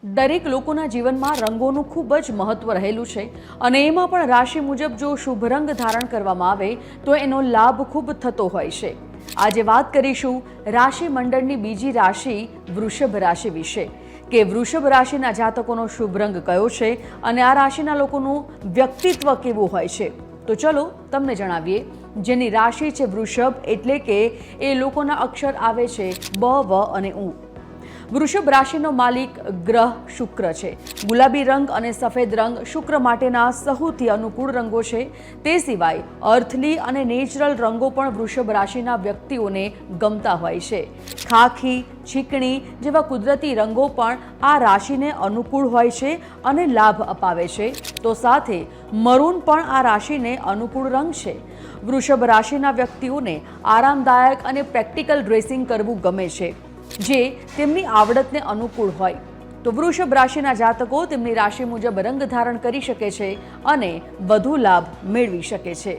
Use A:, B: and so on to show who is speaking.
A: દરેક લોકોના જીવનમાં રંગોનું ખૂબ જ મહત્વ રહેલું છે અને એમાં પણ રાશિ મુજબ જો શુભ રંગ ધારણ કરવામાં આવે તો એનો લાભ ખૂબ થતો હોય છે। આજે વાત કરીશું રાશિ મંડળની બીજી રાશિ વૃષભ રાશિ વિશે કે વૃષભ રાશિના જાતકોનો શુભ રંગ કયો છે અને આ રાશિના લોકોનું વ્યક્તિત્વ કેવું હોય છે। તો ચલો તમને જણાવીએ। જેની રાશિ છે વૃષભ એટલે કે એ લોકોના અક્ષર આવે છે બ, વ અને ઉ। વૃષભ રાશિનો માલિક ગ્રહ શુક્ર છે। ગુલાબી રંગ અને સફેદ રંગ શુક્ર માટેના સૌથી અનુકૂળ રંગો છે। તે સિવાય અર્થલી અને નેચરલ રંગો પણ વૃષભ રાશિના વ્યક્તિઓને ગમતા હોય છે। ખાખી, ચીકણી જેવા કુદરતી રંગો પણ આ રાશિને અનુકૂળ હોય છે અને લાભ અપાવે છે। તો સાથે મરૂન પણ આ રાશિને અનુકૂળ રંગ છે। વૃષભ રાશિના વ્યક્તિઓને આરામદાયક અને પ્રેક્ટિકલ ડ્રેસિંગ કરવું ગમે છે, જે તેમની આવડતને અનુકૂળ હોય। તો વૃષભ રાશિના જાતકો તેમની રાશિ મુજબ રંગ ધારણ કરી શકે છે અને વધુ લાભ મેળવી શકે છે।